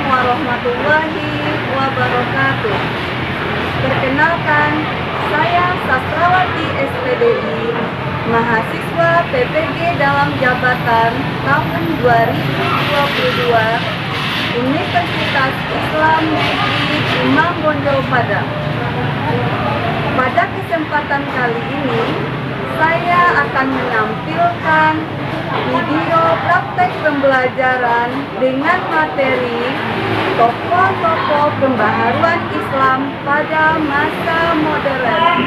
warahmatullahi wabarakatuh. Perkenalkan, saya Sastrawati SPDI, mahasiswa PPG dalam jabatan tahun 2022 Universitas Islam Negeri Imam Bonjol Padang. Pada kesempatan kali ini, saya akan menampilkan video praktek pembelajaran dengan materi tokoh-tokoh pembaharuan Islam pada masa modern.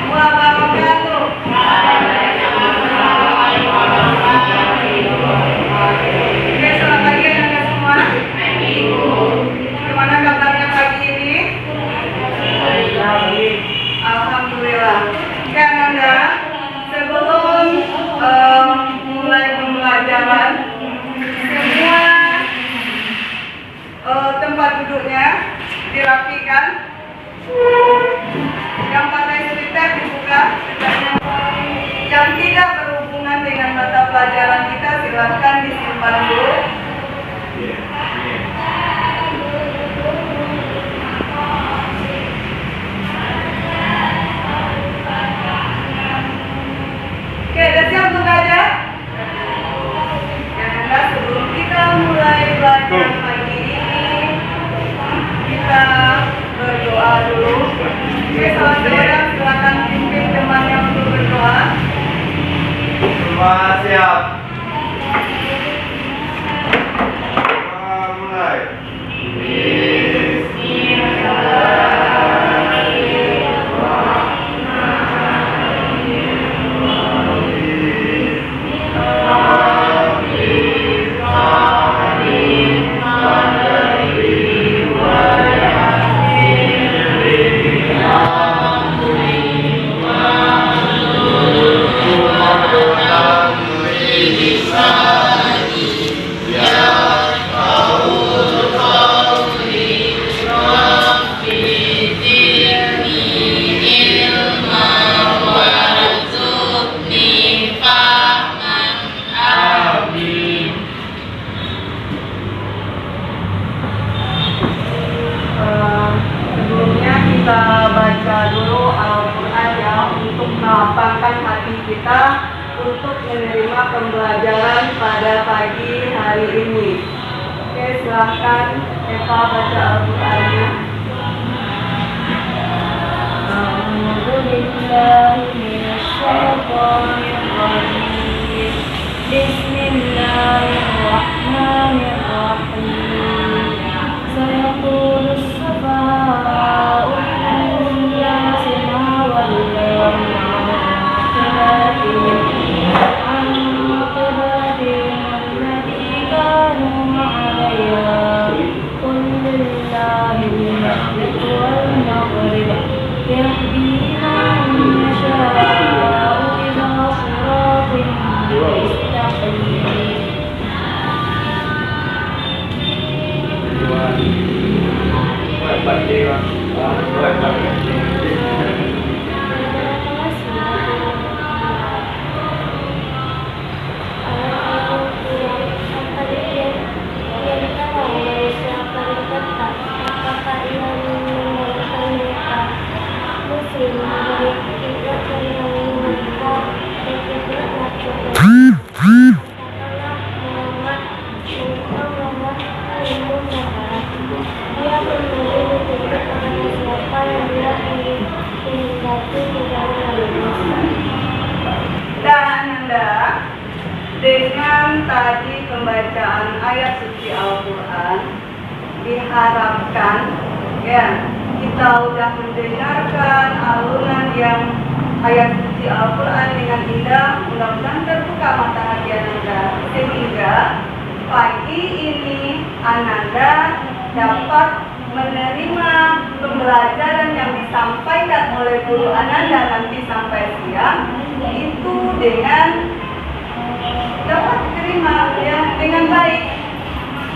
Oke, selamat pagi Anda semua. Gimana kabarnya pagi ini? Alhamdulillah. Oke Anda, sebelum mulai pembelajaran, semua tempat duduknya dirapikan, yang pakai sweater dibuka, yang tidak berhubungan dengan mata pelajaran kita silakan disimpan dulu. Oke, udah siap untuk belajar? Jangan, sebelum kita mulai belajar pagi ini, kita berdoa dulu. Oke, saudara, silakan pimpin temannya untuk berdoa. Semua siap. Semua mulai. Sebelumnya kita baca dulu Al-Quran ya, untuk melapangkan hati kita untuk menerima pembelajaran pada pagi hari ini. Oke, silahkan Eva baca Al-Qurannya. Bismillahirrahmanirrahim. سيقول السفهاء من الناس ما ولاهم عن قبلتهم التي كانوا عليها قل لله المشرق والمغرب يهدي من يشاء إلى صراط مستقيم. Dan Anda, dengan tadi pembacaan ayat suci Al-Quran, diharapkan ya kita sudah mendengarkan alunan yang ayat suci Al-Quran dengan indah. Mudah-mudahan terbuka mata hati Anda sehingga pagi ini Ananda dapat menerima pembelajaran yang disampaikan oleh guru Ananda nanti sampai siang itu dengan dapat diterima ya dengan baik,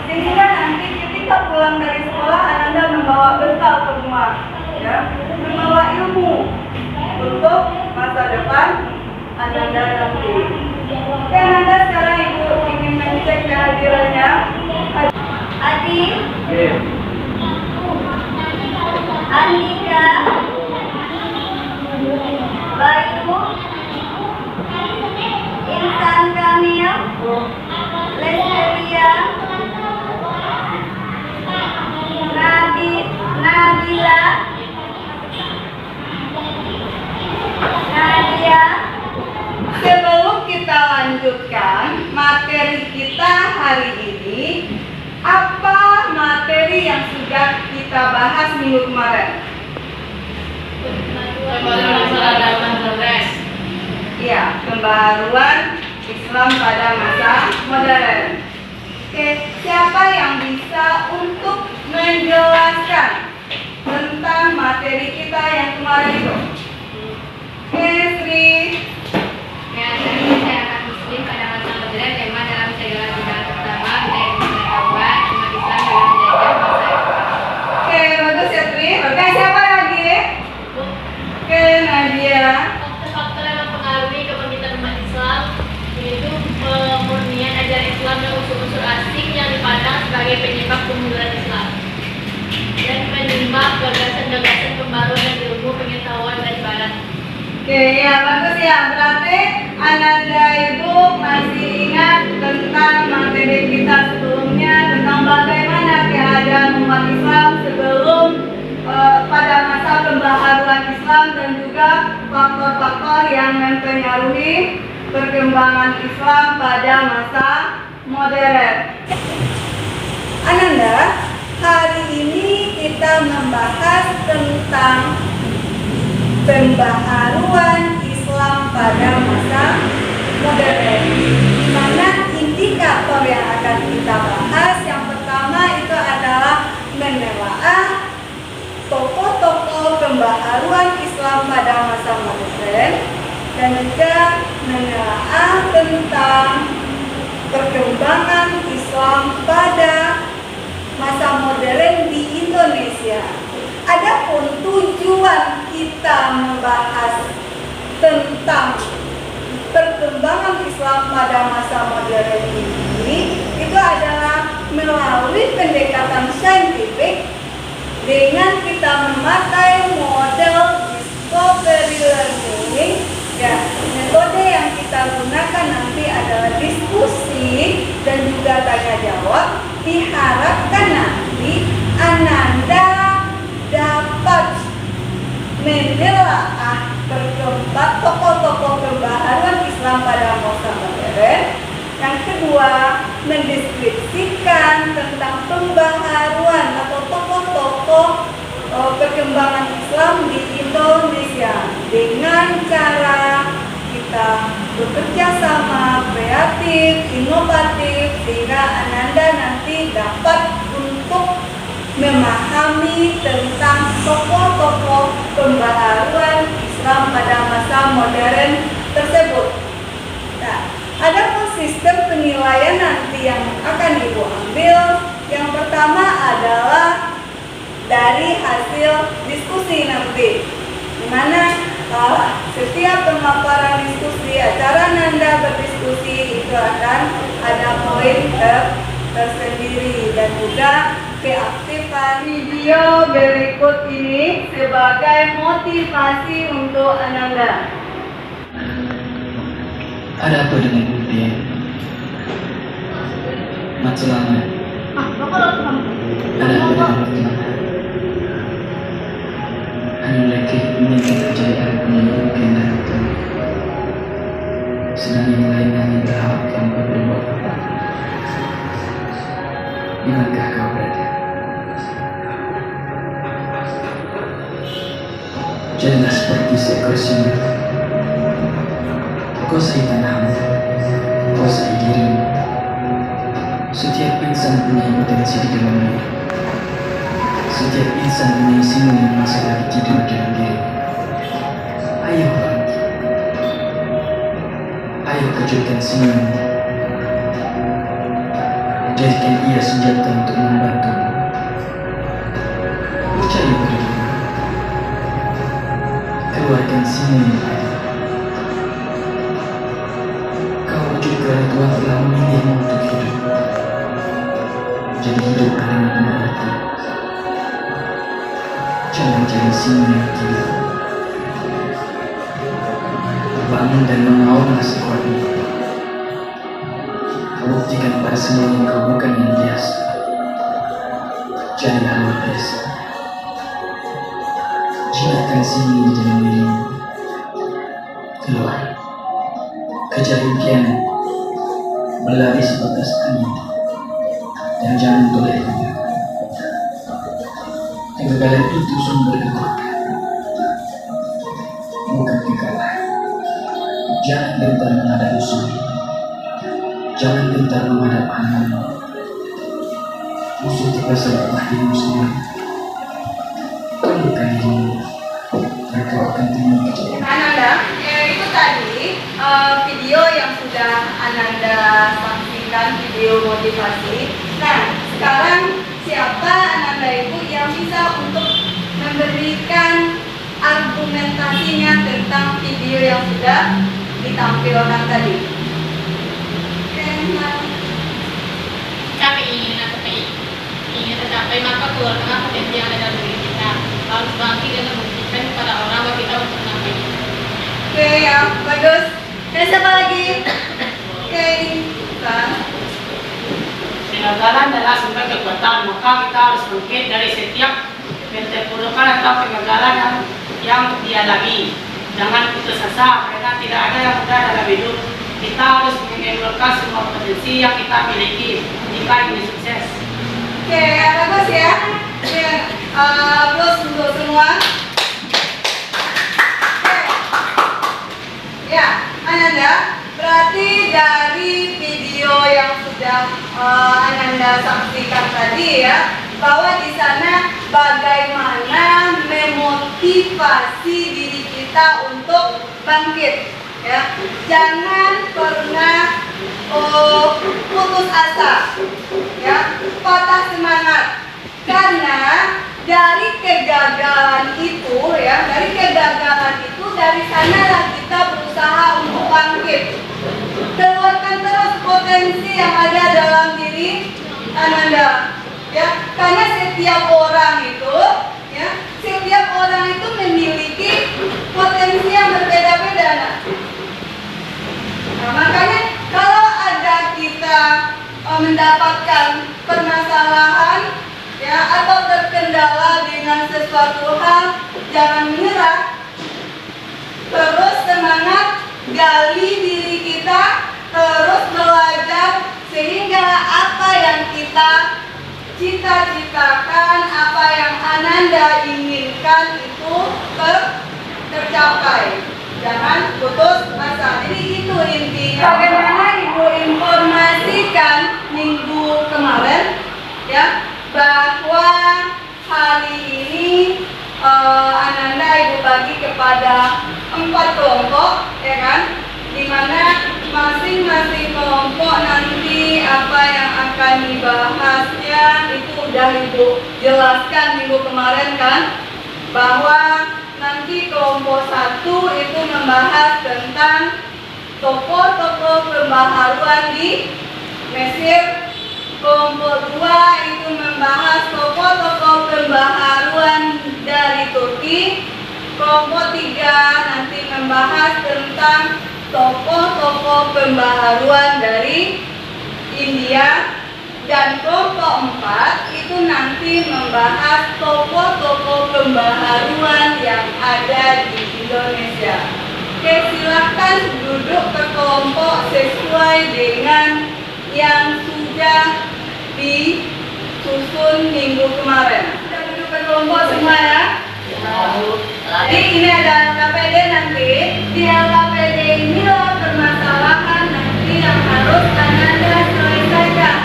sehingga nanti ketika pulang dari sekolah Ananda membawa bekal ke rumah ya, membawa ilmu untuk masa depan Ananda nanti. Oke, Ananda, sekarang Ibu ingin mengecek kehadirannya. Adi, Oke. Andika, Bayu, Intan Kamil, Lesteria, Nabila, Nadia. Sebelum kita lanjutkan materi kita hari ini, apa materi yang sudah kita bahas minggu kemarin? Iya, pembaharuan Islam pada masa modern. Oke, siapa yang bisa untuk menjelaskan tentang materi kita yang kemarin itu? Oke, Sri. Ya, hari ini masyarakat Muslim pada masa modern, tema dalam segala bidang pertama budaya pengetahuan umat Islam dalam menjajah masa Eropa. Oke, bagus ya, Sri. Oke, siapa lagi? Oke, Nadia. Faktor-faktor yang mempengaruhi kebangkitan umat Islam yaitu pemurnian ajaran Islam dan unsur-unsur asing yang dipandang sebagai penyebab kemunduran Islam dan penyebab gagasan-gagasan pembaruan dan ilmu pengetahuan dari Barat. Oke, ya bagus ya. Berarti Ananda Ibu masih ingat tentang materi kita sebelumnya tentang bagaimana keadaan umat Islam sebelum pada masa pembaharuan Islam dan juga faktor-faktor yang mempengaruhi perkembangan Islam pada masa modern. Ananda, hari ini kita membahas tentang pembaharuan Islam pada masa modern. Di mana indikator yang akan kita bahas yang pertama itu adalah menelaah tokoh-tokoh pembaharuan Islam pada masa modern dan juga menelaah tentang perkembangan Islam pada masa modern di Indonesia. Adapun tujuan kita membahas tentang perkembangan Islam pada masa modern ini itu adalah melalui pendekatan saintifik dengan kita memakai model discovery learning. Ya, metode yang kita gunakan nanti adalah diskusi dan juga tanya jawab. Diharapkan nanti Ananda dapat menelaah perkembangan tokoh-tokoh pembaharuan Islam pada masa modern. Yang kedua, mendeskripsikan tentang pembaharuan atau tokoh-tokoh perkembangan Islam di Indonesia dengan cara kita bekerja sama, kreatif, inovatif, sehingga Ananda nanti dapat untuk memahami tentang tokoh-tokoh pembaharuan Islam pada masa modern tersebut. Nah, ada sistem penilaian nanti yang akan Ibu ambil. Yang pertama adalah dari hasil diskusi nanti, di mana setiap pemaparan diskusi, acara Nanda berdiskusi itu akan ada poin tersendiri dan juga keaktifan. Video berikut ini sebagai motivasi untuk Ananda. Ada apa dengan Budi? Mat selama. Ada apa dengan Mat? Anu lagi meningkat kejayaan penyembuh kendaraan. Sedang yang lain hanya berharap kamu berbuat apa? Di manakah kau berada? Jadilah seperti seekor singa. Kuasai tanahmu, kuasai dirimu. Setiap insan punya potensi di dalamnya. Setiap insan punya sinyal yang masih lagi tidur dalam diri. Ayo bangkit. Ayo kejutkan sinyalmu. Jadikan ia senjata untuk membantumu. Percaya pada dirimu. keluarkan singa yang adil. Kau juga Tuhan telah memilihmu untuk hidup. Jadi hidup dengan mengerti. Jangan jadi singa yang gila. Bangun dan mengawallah sekuatmu. Kau buktikan pada semua yang kau bukan yang biasa. Jadi luar biasa. Jilatkan sini dengan dirimu. Keluar. Kejar impian. Berlari sebatas angin. Dan jangan boleh menyerah. Kegagalan itu sumber kekuatan, bukan kekalahan. Jangan gentar menghadap musuh. Jangan gentar menghadap angin. Musuh terbesar adalah dirimu sendiri. Tundukkan dirimu, dan kau akan terima kejayaan. Ananda, itu tadi video yang sudah Ananda saksikan, video motivasi. Nah, sekarang siapa Ananda itu yang bisa untuk memberikan argumentasinya tentang video yang sudah ditampilkan tadi? Kami ingin tercapai, maka keluarkanlah potensi yang ada dalam diri kita. Harus bangkit dan membuktikan kepada orang bahwa kita untuk mencapai. Oke, ya, bagus. Dan siapa lagi? Oke, kan? Kegagalan adalah sumber kekuatan, maka kita harus bangkit dari setiap keterpurukan atau kegagalan yang dialami. Jangan putus asa, karena tidak ada yang mudah dalam hidup. Kita harus mengeluarkan semua potensi yang kita miliki jika ingin sukses. Oke, bagus ya. Oke, plus untuk semua. Oke. Ya, Ananda, berarti dari video yang sudah Ananda saksikan tadi ya, bahwa di sana bagaimana memotivasi diri kita untuk bangkit. Ya, jangan pernah putus asa, ya, patah semangat, karena dari kegagalan itu, ya, dari sanalah kita berusaha untuk bangkit. Keluarkan terus potensi yang ada dalam diri Ananda, ya, karena setiap orang itu memiliki potensi yang berbeda-beda. Nah, makanya kalau ada kita mendapatkan permasalahan, ya, atau terkendala dengan sesuatu hal, jangan menyerah. Terus semangat, gali diri kita, terus belajar sehingga apa yang kita cita-citakan, apa yang Ananda inginkan itu tercapai. Jangan putus asa. Jadi itu intinya. Bagaimana Ibu informasikan minggu kemarin, ya, bahwa hari ini Ananda Ibu bagi kepada 4 kelompok, ya kan, dimana masing-masing kelompok nanti apa yang akan dibahasnya itu udah Ibu jelaskan minggu kemarin kan, bahwa nanti kelompok 1 itu membahas tentang tokoh-tokoh pembaharuan di Mesir. Kelompok 2 itu membahas tokoh-tokoh pembaharuan dari Turki. Kelompok 3 nanti membahas tentang tokoh-tokoh pembaharuan dari India. Dan kelompok 4 itu nanti membahas tokoh-tokoh pembaharuan yang ada di Indonesia. Oke, silakan duduk ke kelompok sesuai dengan yang sudah disusun minggu kemarin. Kita duduk ke kelompok semua ya. Jadi ini ada LKPD nanti. Di LKPD inilah permasalahan nanti yang harus Ananda selesaikan.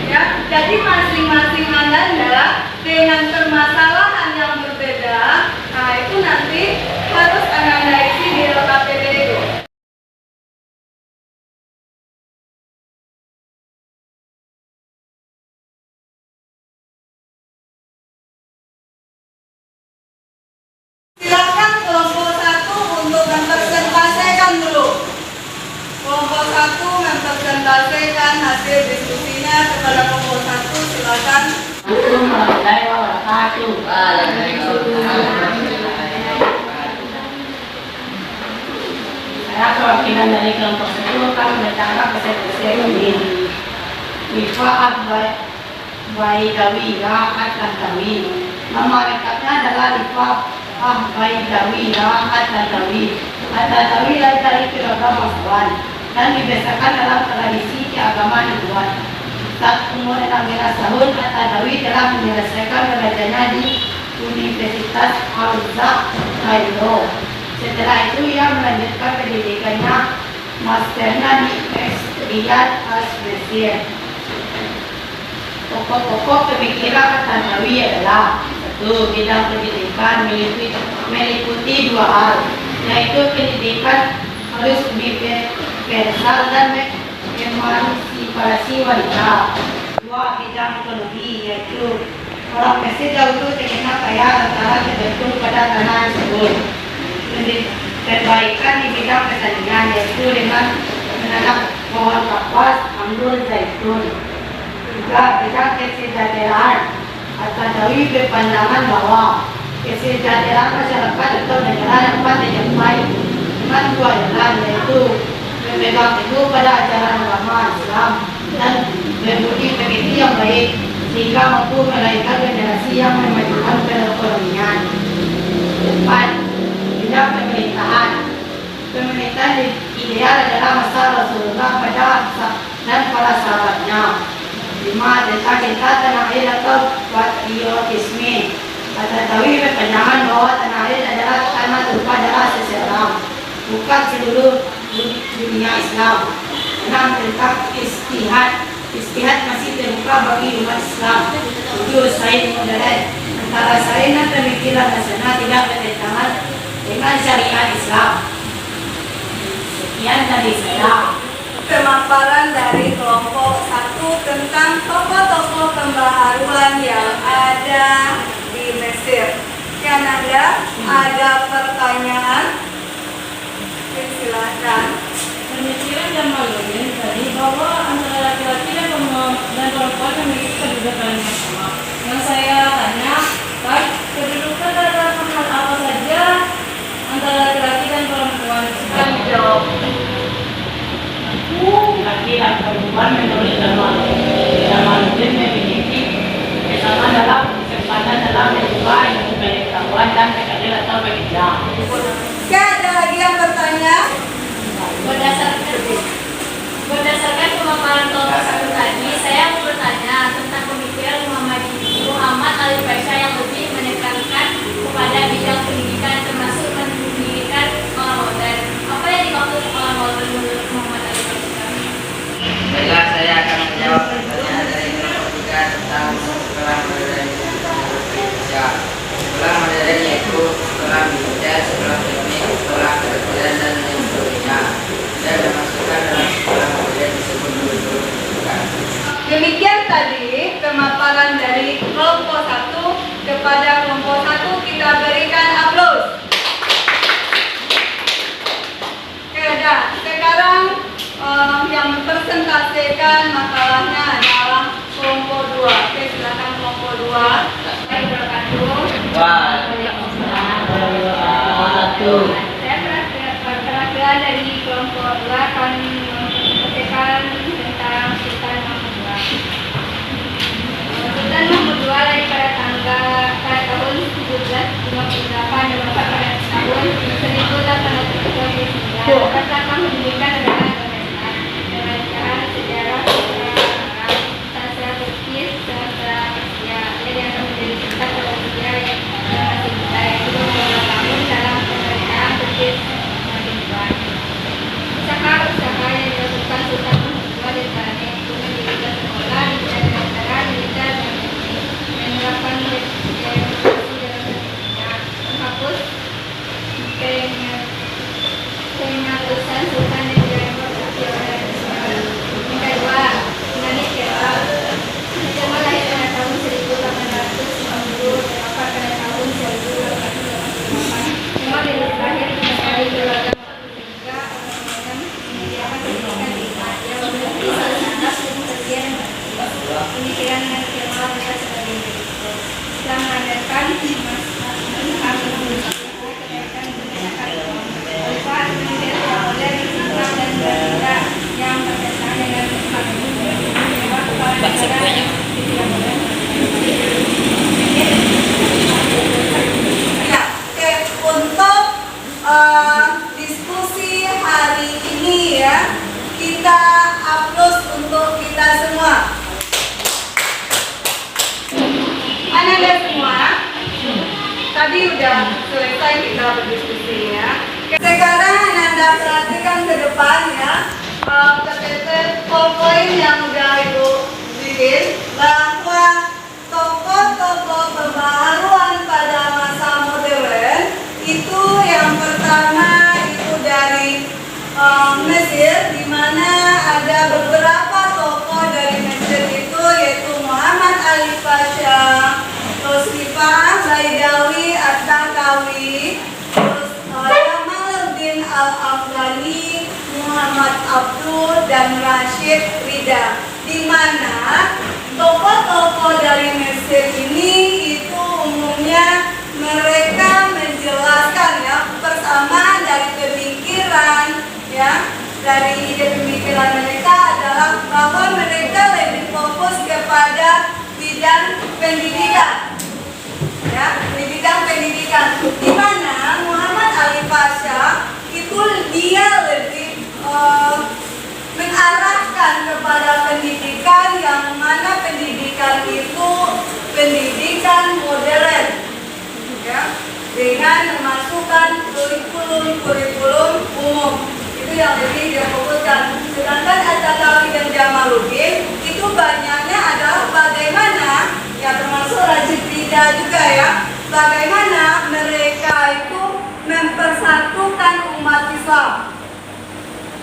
Ya, jadi masing-masing Ananda dengan permasalahan yang berbeda, nah itu nanti harus Ananda isi di LKPD itu. Silakan kelompok 1 mempresentasikan hasil diskusinya kepada kelompok 1. Silakan. Assalamualaikum warahmatullahi wabarakatuh. Saya perwakilan dari kelompok 10 akan mendatangkan kesaksian ini. Wifaat Baidawira At-Tantawi. Nama lengkapnya adalah Wifaat Baidawira At-Tantawi. At-Tantawi lahir dari keluarga bangsawan dan dibiasakan dalam tradisi keagamaan Hinduan. Saat umur 16 tahun, At-Tantawi telah menyelesaikan belajarnya di Universitas Al-Azhar, Kairo. Setelah itu ia melanjutkan pendidikannya masternya di Riyadh Al-Mesir. Pokok-pokok pemikiran At-Tantawi adalah: 1. Bidang pendidikan meliputi 2 hal, yaitu pendidikan harus universal dan emansipasi wanita. 2. Bidang ekonomi, yaitu orang Mesir dahulu terkenal kaya lantaran tergantung pada tanah tersebut. Perbaikan di bidang pertanian, yaitu dengan menanam pohon kapas, anggur, zaitun. 3. Bidang kesejahteraan. At-Tantawi berpandangan bahwa kesejahteraan masyarakat atau negara dapat dicapai dengan 2 jalan, yaitu memegang teguh pada ajaran agama Islam dan berbudi pekerti yang baik sehingga mampu melahirkan generasi yang memajukan perekonomian. 4. Bidang pemerintahan. Pemerintahan ideal adalah masa Rasulullah dan para sahabatnya. 5. Tentang cinta tanah air atau patriotisme. At-Tantawi berpandangan bahwa tanah air adalah tanah tumpah darah seseorang, bukan seluruh dunia Islam. 6. Tentang istihad. Istihad masih terbuka bagi umat Islam. 7. Sains modern. Antara sains dan pemikiran nasional tidak bertentangan dengan syariat Islam. Sekian dari saya. Pemaparan dari kelompok 1 tentang tokoh-tokoh pembaharuan yang ada di Mesir. Kanada, ada pertanyaan? Silakan. Pemikiran dan maklumin tadi bahwa antara laki-laki dan perempuan memiliki kedudukan yang sama. Yang saya tanya, baik kedudukan dalam hal apa saja antara laki-laki dan perempuan? Silakan dijawab. Laki dan perempuan menurut maklumin memiliki kesamaan dalam kesempatan dalam berubah ilmu pengetahuan dan keadilan atau bekerja. Oke, ada lagi yang bertanya? Berdasarkan pemaparan kelompok 1 tadi, saya mau bertanya tentang pemikiran Muhammad Ali Faisal yang lebih menekankan kepada bidang pendidikan termasuk pendidikan sekolah modern. Apa yang dimaksud sekolah modern menurut Muhammad Ali Faisal? Baiklah, saya akan menjawab pertanyaan dari kelompok 3 tentang sekolah modern di Indonesia. Sekolah modern yaitu sekolah militer, sekolah teknik, sekolah kedokteran dan lain sebagainya. Dan dimasukkan dalam sekolah modern disebut guru pendidikan. Demikian tadi pemaparan dari kelompok 1. Kepada kelompok 1 kita berikan aplaus. Oke, dah. Sekarang yang mempresentasikan makalahnya adalah kelompok 2. Oke, silakan kelompok 2. Saya perwakilan dari kelompok 2 akan mempresentasikan tentang Sultan Mahmud II. Sultan Mahmud II lahir pada tahun 1758 dan wafat pada tahun 1839. Pertama pendidikan adalah agama Islam dengan cara sejarah, sastra Turki, sastra Asia. Dia akan menjadi sultan pada usia yang masih muda, yaitu 22 tahun dalam pemerintahan Turki Mahmud II. Usaha tadi udah selesai kita berdiskusinya. Sekarang Anda perhatikan ke depan ya, poin yang udah Ibu bikin, bahwa tokoh-tokoh pembaharuan pada masa modern itu yang pertama itu dari Mesir, di mana ada beberapa tokoh dari Mesir itu, yaitu Muhammad Ali Pasha, terus Kifah Baidawi At-Takawi, terus Jamaluddin Al-Afghani, Muhammad Abdul, dan Rashid Rida, di mana tokoh-tokoh dari Mesir ini itu umumnya mereka menjelaskan ya persamaan dari pemikiran ya, dari ide pemikiran mereka adalah bahwa mereka lebih fokus kepada bidang pendidikan ya, di bidang pendidikan, di mana Muhammad Ali Pasha itu dia lebih mengarahkan kepada pendidikan yang mana pendidikan itu pendidikan modern ya, dengan memasukkan kurikulum umum, itu yang lebih dia fokuskan. Sedangkan At-Takawi dan Jamaluddin itu banyaknya adalah bagaimana ya, termasuk Rashid Rida juga ya, bagaimana mereka itu mempersatukan umat Islam.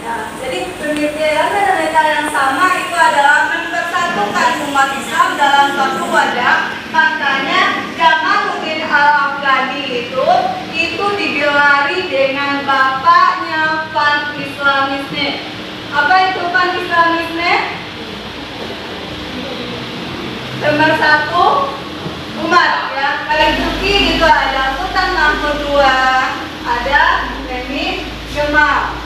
Ya, jadi pemikiran mereka yang sama itu adalah mempersatukan umat Islam dalam satu wadah. Makanya Jamaluddin Al-Afghani itu digelari dengan bapaknya Pan-Islamisme. Apa itu Pan-Islamisme? Pemersatu umat ya. Kalau di Turki itu ada Sultan Mahmud II, ada Mehmet Cemal.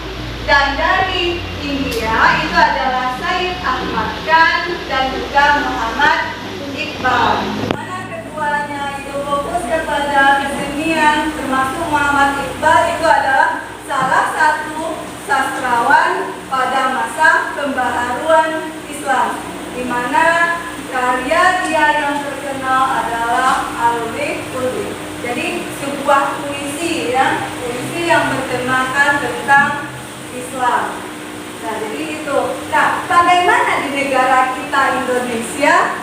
Dan dari India itu adalah Said Ahmad Khan dan juga Muhammad Iqbal. Mana keduanya itu fokus kepada kesenian, termasuk Muhammad Iqbal itu adalah salah satu sastrawan pada masa pembaharuan Islam, di mana karya dia yang terkenal adalah Al-Wiqt. Jadi sebuah puisi ya, puisi yang bertemakan tentang Islam. Nah, jadi itu. Nah, bagaimana di negara kita Indonesia?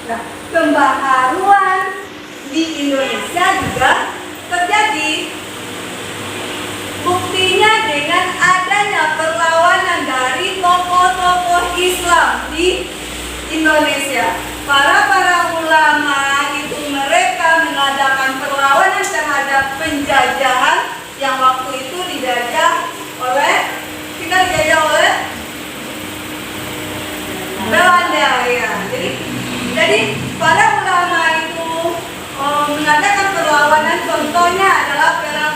Nah, pembaharuan di Indonesia juga terjadi. Buktinya dengan adanya perlawanan dari tokoh-tokoh Islam di Indonesia. Para ulama itu mereka mengadakan perlawanan terhadap penjajahan yang waktu itu dijajah oleh Belanda ya. Jadi para ulama itu mengadakan perlawanan, contohnya adalah Perang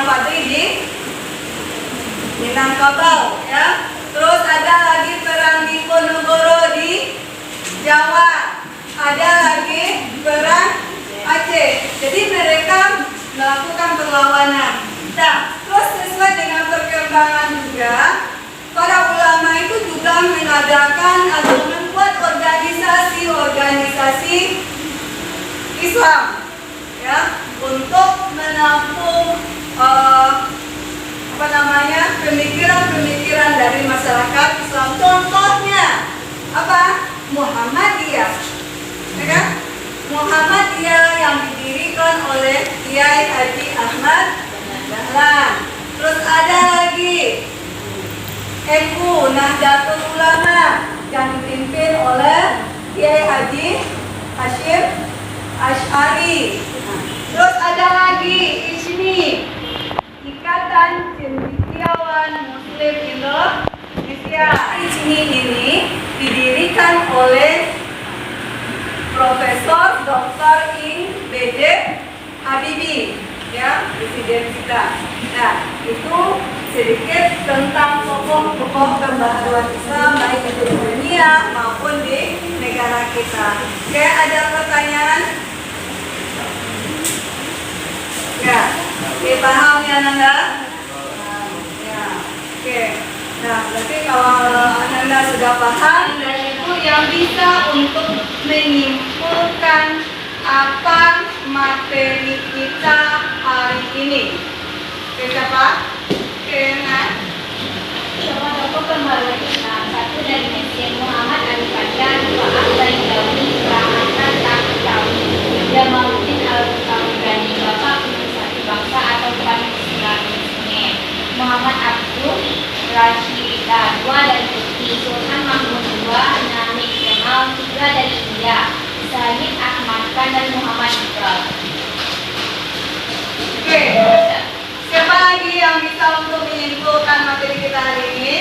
Padri di Minangkabau ya. Terus ada lagi Perang Diponegoro di Jawa. Ada lagi Perang Aceh. Jadi mereka melakukan perlawanan. Nah, terus sesuai dengan perkembangan juga, para ulama itu juga mengadakan atau membuat organisasi Islam ya, untuk menampung pemikiran-pemikiran dari masyarakat Islam. Contohnya apa? Muhammadiyah, ya kan? Muhammadiyah yang didirikan oleh Kiai Haji Ahmad Dahlan. Terus ada lagi NU Nahdlatul Ulama yang dipimpin oleh Kiai Haji Hashim Asy'ari. Terus ada lagi ISMI, Ikatan Cendekiawan Muslim Indonesia. ISMI ini didirikan oleh Profesor Dr. Ing B.J. Habibie ya, presiden kita. Nah, itu sedikit tentang tokoh-tokoh pembaharuan Islam baik itu di dunia maupun di negara kita. Oke, ada pertanyaan? Ya, oke, paham ya Nanda? Ya, oke. Nah, berarti kalau Nanda sudah paham, dan itu yang bisa untuk menyimpulkan akan materi kita hari ini. Oke, siapa? Oke, Nat. Sama tokoh pembaruan Islam, satu dari Mesir Muhammad Al-Fatih, dua Al-Baidawi, Rahmatan Al-Kawi, Jamaluddin Al-Kawi, Bapak Penyusahkan Bangsa atau Bani Islam Muslim, Muhammad Abdul Rashid II dari Turki, Sultan Mahmud II, Nanik Kemal III dari India, Syed Ahmad Khan dan Muhammad Iqbal. Oke. Siapa lagi yang bisa untuk menyimpulkan materi kita hari ini?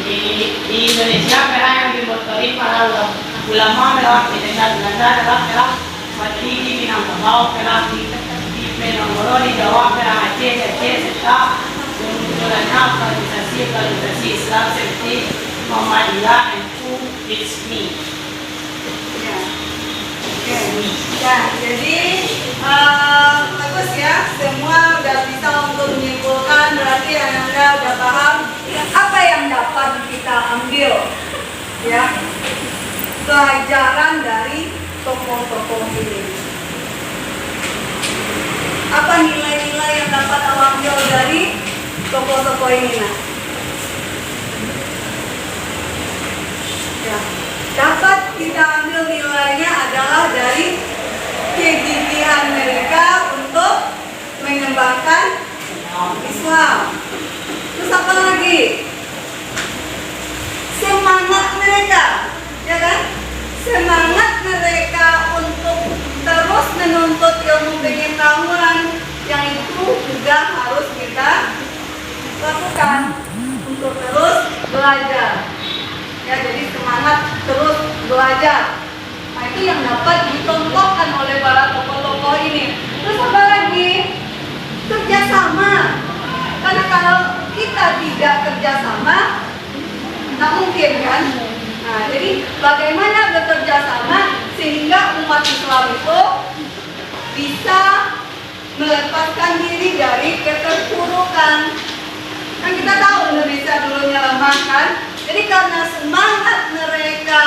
Di Indonesia merah yang dimotori para ulama merah dengan adalah materi di Minangkabau merah di Penanggoro di Jawa merah Aceh serta kemunculannya organisasi Islam seperti Muhammadiyah dan Ismi. Ya. Oke. Ya, jadi bagus ya, semua udah bisa untuk menyimpulkan, berarti Anda udah paham apa yang dapat kita ambil ya pelajaran dari tokoh-tokoh ini. Apa nilai-nilai yang dapat ambil dari tokoh-tokoh ini, Nah? Ya, dapat kita ambil nilainya adalah dari kegigihan mereka untuk mengembangkan Islam. Terus apa lagi? Semangat mereka, ya kan? Semangat mereka untuk terus menuntut ilmu pengetahuan yang itu juga harus kita lakukan untuk terus belajar. Ya, jadi semangat terus belajar. Nah, itu yang dapat dicontohkan oleh para tokoh-tokoh ini. Terus apa lagi? Kerjasama. Karena kalau kita tidak kerjasama, nggak mungkin kan? Nah, jadi bagaimana bekerja sama sehingga umat Islam itu bisa melepaskan diri dari keterpurukan. Kan kita tahu Indonesia dulunya lemah kan? Jadi karena semangat mereka,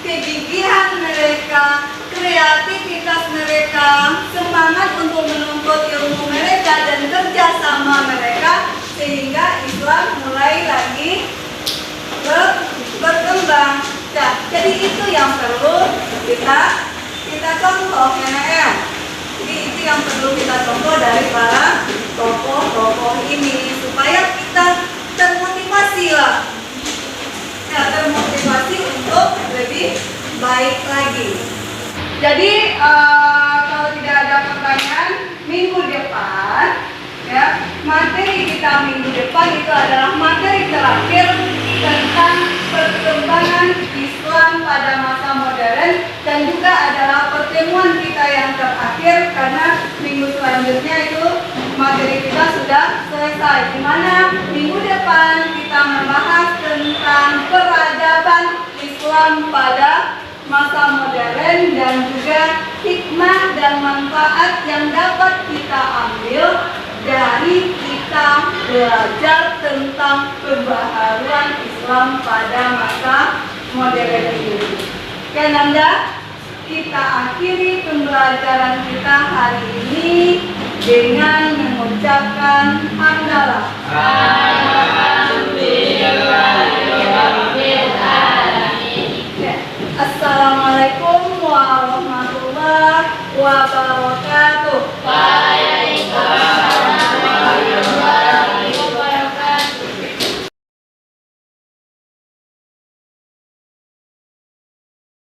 kegigihan mereka, kreativitas mereka, semangat untuk menuntut ilmu mereka dan kerjasama mereka, sehingga Islam mulai lagi berkembang. Nah, jadi itu yang perlu kita contoh, ya. Jadi itu yang perlu kita contoh dari para tokoh-tokoh ini supaya kita termotivasi lah. Ya, termotivasi untuk lebih baik lagi. Jadi kalau tidak ada pertanyaan, minggu depan ya, materi kita minggu depan itu adalah materi terakhir tentang perkembangan Islam pada masa modern dan juga adalah pertemuan kita yang terakhir karena minggu selanjutnya itu materi kita sudah selesai, di mana minggu depan kita membahas tentang peradaban Islam pada masa modern dan juga hikmah dan manfaat yang dapat kita ambil dari kita belajar tentang pembaharuan Islam pada masa modern ini. Oke, Nanda, kita akhiri pembelajaran kita hari ini dengan mengucapkan hamdalah. Assalamualaikum warahmatullahi wabarakatuh.